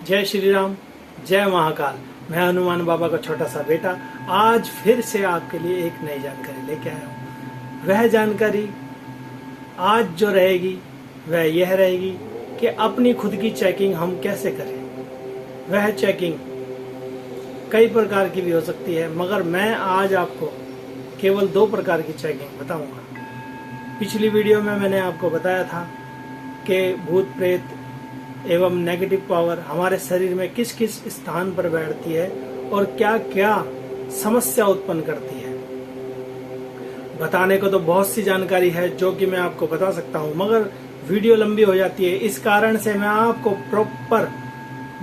जय श्री राम, जय महाकाल। मैं हनुमान बाबा का छोटा सा बेटा आज फिर से आपके लिए एक नई जानकारी लेके आया हूँ। वह जानकारी आज जो रहेगी वह यह रहेगी कि अपनी खुद की चेकिंग हम कैसे करें। वह चेकिंग कई प्रकार की भी हो सकती है, मगर मैं आज आपको केवल 2 प्रकार की चेकिंग बताऊंगा। पिछली वीडियो में मैंने आपको बताया था कि भूत प्रेत एवं नेगेटिव पावर हमारे शरीर में किस किस स्थान पर बैठती है और क्या क्या समस्या उत्पन्न करती है। बताने को तो बहुत सी जानकारी है जो कि मैं आपको बता सकता हूं, मगर वीडियो लंबी हो जाती है। इस कारण से मैं आपको प्रॉपर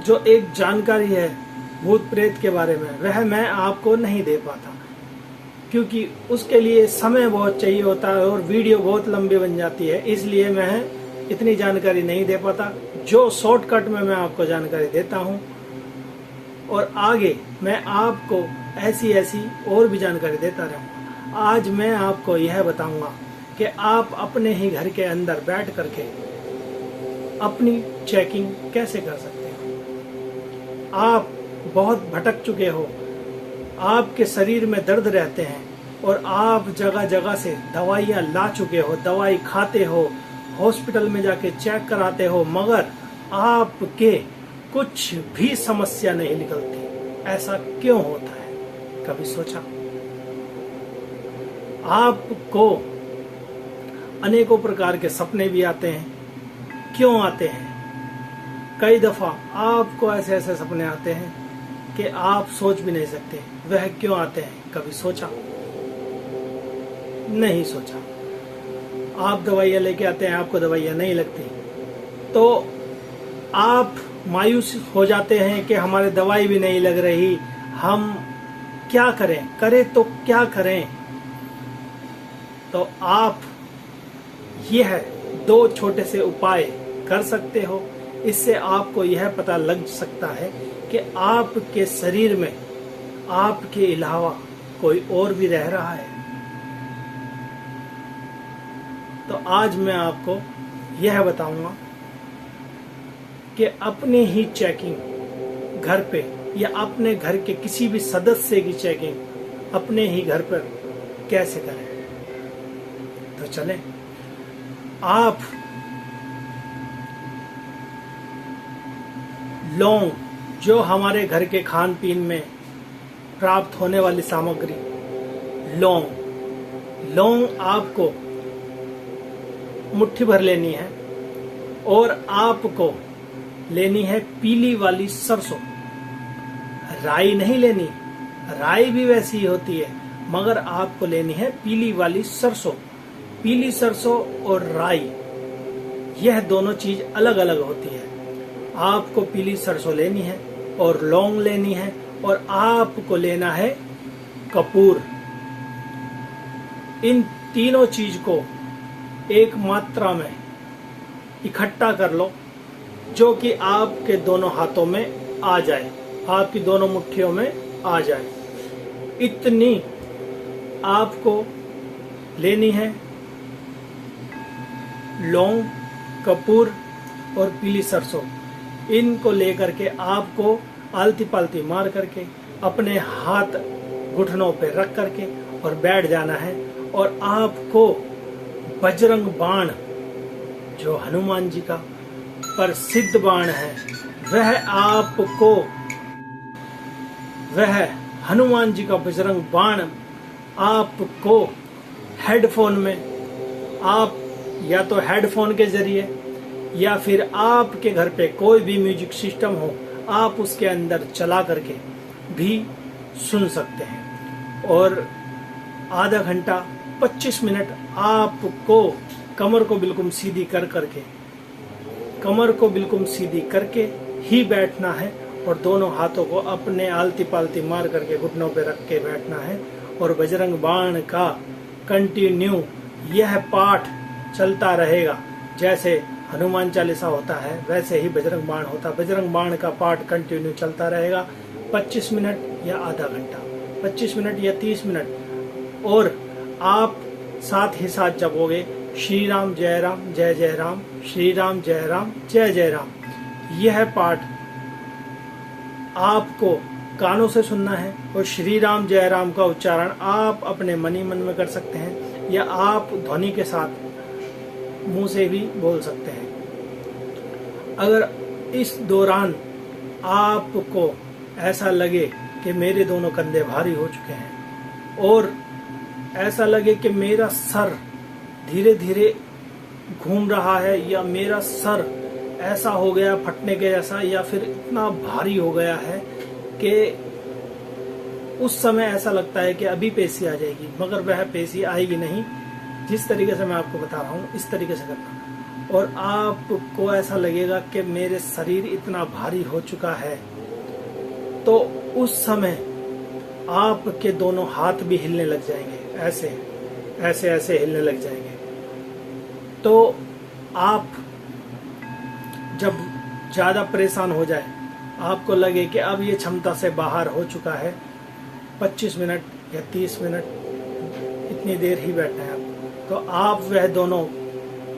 जो एक जानकारी है भूत प्रेत के बारे में वह मैं आपको नहीं दे पाता, क्योंकि उसके लिए समय बहुत चाहिए होता है और वीडियो बहुत लंबी बन जाती है। इसलिए मैं इतनी जानकारी नहीं दे पाता। जो शॉर्टकट में मैं आपको जानकारी देता हूं और आगे मैं आपको ऐसी और भी जानकारी देता रहूंगा। आज मैं आपको यह बताऊंगा कि आप अपने ही घर के अंदर बैठ करके अपनी चेकिंग कैसे कर सकते हो। आप बहुत भटक चुके हो, आपके शरीर में दर्द रहते हैं और आप जगह जगह से दवाइयां ला चुके हो, दवाई खाते हो, हॉस्पिटल में जाके चेक कराते हो, मगर आपके कुछ भी समस्या नहीं निकलती। ऐसा क्यों होता है, कभी सोचा? आपको अनेकों प्रकार के सपने भी आते हैं। क्यों आते हैं? कई दफा आपको ऐसे सपने आते हैं कि आप सोच भी नहीं सकते वह क्यों आते हैं। कभी सोचा? नहीं सोचा। आप दवाइयां लेके आते हैं, आपको दवाइयां नहीं लगती, तो आप मायूस हो जाते हैं कि हमारे दवाई भी नहीं लग रही, हम क्या करें तो क्या करें। तो आप यह 2 छोटे से उपाय कर सकते हो। इससे आपको यह पता लग सकता है कि आपके शरीर में आपके अलावा कोई और भी रह रहा है। तो आज मैं आपको यह बताऊंगा कि अपनी ही चेकिंग घर पे या अपने घर के किसी भी सदस्य की चेकिंग अपने ही घर पर कैसे करें। तो चलें, आप लौंग, जो हमारे घर के खान पीन में प्राप्त होने वाली सामग्री, लौंग आपको मुट्ठी भर लेनी है और आपको लेनी है पीली वाली सरसों। राई नहीं लेनी, राई भी वैसी ही होती है, मगर आपको लेनी है पीली वाली सरसों। पीली सरसों और राई, यह दोनों चीज अलग अलग होती है। आपको पीली सरसों लेनी है और लौंग लेनी है और आपको लेना है कपूर। इन तीनों चीज को एक मात्रा में इकट्ठा कर लो, जो कि आपके दोनों हाथों में आ जाए, आपकी दोनों मुट्ठियों में आ जाए। इतनी आपको लेनी है लौंग, कपूर और पीली सरसों। इनको लेकर के आपको आलती पालती मार करके अपने हाथ घुटनों पे रख करके और बैठ जाना है। और आपको बजरंग बाण, जो हनुमान जी का प्रसिद्ध बाण है, वह हनुमान जी का बजरंग बाण आपको हेडफोन में, आप या तो हेडफोन के जरिए या फिर आपके घर पे कोई भी म्यूजिक सिस्टम हो, आप उसके अंदर चला करके भी सुन सकते हैं। और आधा घंटा 25 मिनट आपको कमर को बिल्कुल सीधी करके ही बैठना है और दोनों हाथों को अपने आलती पालती मार करके घुटनों पे रख के बैठना है। और बजरंग बाण का कंटिन्यू यह पाठ चलता रहेगा। जैसे हनुमान चालीसा होता है वैसे ही बजरंग बाण होता है। बजरंग बाण का पाठ कंटिन्यू चलता रहेगा 25 मिनट या आधा घंटा, 25 मिनट या 30 मिनट। और आप साथ ही साथ जपोगे श्री राम जय जय राम, श्री राम जय जय राम। यह पाठ आपको कानों से सुनना है और श्री राम जय राम का उच्चारण आप अपने मन ही मन में कर सकते हैं या आप ध्वनि के साथ मुंह से भी बोल सकते हैं। अगर इस दौरान आपको ऐसा लगे कि मेरे दोनों कंधे भारी हो चुके हैं और ऐसा लगे कि मेरा सर धीरे धीरे घूम रहा है या मेरा सर ऐसा हो गया फटने के जैसा या फिर इतना भारी हो गया है कि उस समय ऐसा लगता है कि अभी पेशी आ जाएगी, मगर वह पेशी आएगी नहीं। जिस तरीके से मैं आपको बता रहा हूँ इस तरीके से करना और आपको ऐसा लगेगा कि मेरे शरीर इतना भारी हो चुका है, तो उस समय आपके दोनों हाथ भी हिलने लग जाएंगे, ऐसे ऐसे ऐसे हिलने लग जाएंगे। तो आप जब ज्यादा परेशान हो जाए, आपको लगे कि अब ये क्षमता से बाहर हो चुका है, 25 मिनट या 30 मिनट इतनी देर ही बैठना है आप, तो आप वह दोनों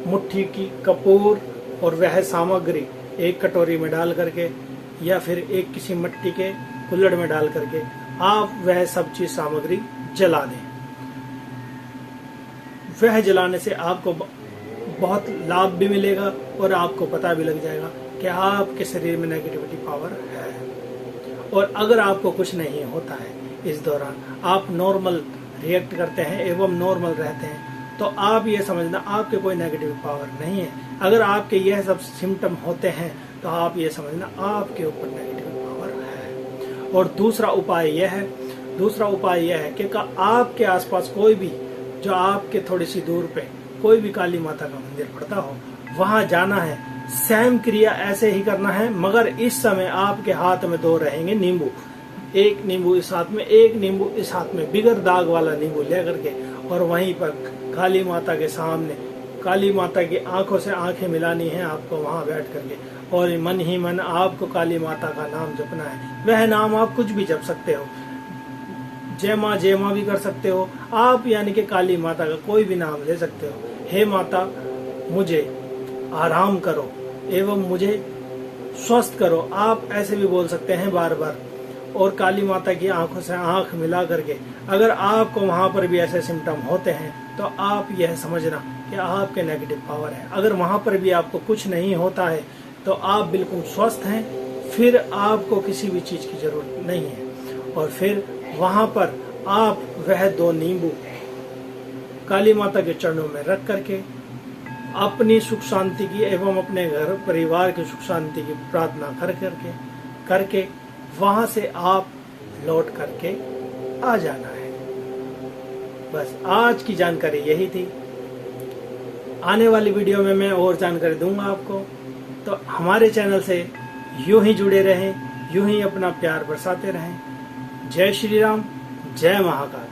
मुट्ठी की कपूर और वह सामग्री एक कटोरी में डाल करके या फिर एक किसी मिट्टी के कुल्हड़ में डाल करके आप वह सब चीज सामग्री जला दें। वह जलाने से आपको बहुत लाभ भी मिलेगा और आपको पता भी लग जाएगा कि आपके शरीर में नेगेटिविटी पावर है। और अगर आपको कुछ नहीं होता है, इस दौरान आप नॉर्मल रिएक्ट करते हैं एवं नॉर्मल रहते हैं, तो आप ये समझना आपके कोई नेगेटिव पावर नहीं है। अगर आपके यह सब सिम्टम होते हैं तो आप ये समझना आपके ऊपर नेगेटिव पावर है। और दूसरा उपाय यह है कि आपके आसपास कोई भी जो आपके थोड़ी सी दूर पे कोई भी काली माता का मंदिर पड़ता हो, वहां जाना है। सेम क्रिया ऐसे ही करना है, मगर इस समय आपके हाथ में दो रहेंगे नींबू, एक नींबू इस हाथ में, एक नींबू इस हाथ में, बिगर दाग वाला नींबू ले करके और वहीं पर काली माता के सामने काली माता की आंखों से आंखें मिलानी है आपको वहां बैठ करके, और मन ही मन आपको काली माता का नाम जपना है। वह नाम आप कुछ भी जप सकते हो, जय माँ भी कर सकते हो आप, यानी कि काली माता का कोई भी नाम ले सकते हो। हे माता, मुझे आराम करो एवं मुझे स्वस्थ करो, आप ऐसे भी बोल सकते हैं बार बार। और काली माता की आंखों से आंख मिला करके अगर आपको वहां पर भी ऐसे सिम्टम होते हैं तो आप यह समझना कि आपके नेगेटिव पावर है। अगर वहां पर भी आपको कुछ नहीं होता है तो आप बिल्कुल स्वस्थ हैं, फिर आपको किसी भी चीज की जरूरत नहीं है। और फिर वहां पर आप वह दो नींबू काली माता के चरणों में रख करके अपनी सुख शांति की एवं अपने घर परिवार की सुख शांति की प्रार्थना करके वहां से आप लौट करके आ जाना है। बस आज की जानकारी यही थी। आने वाली वीडियो में मैं और जानकारी दूंगा आपको, तो हमारे चैनल से यूं ही जुड़े रहें, यूं ही अपना प्यार बरसाते रहें। जय श्री राम, जय महाकाल।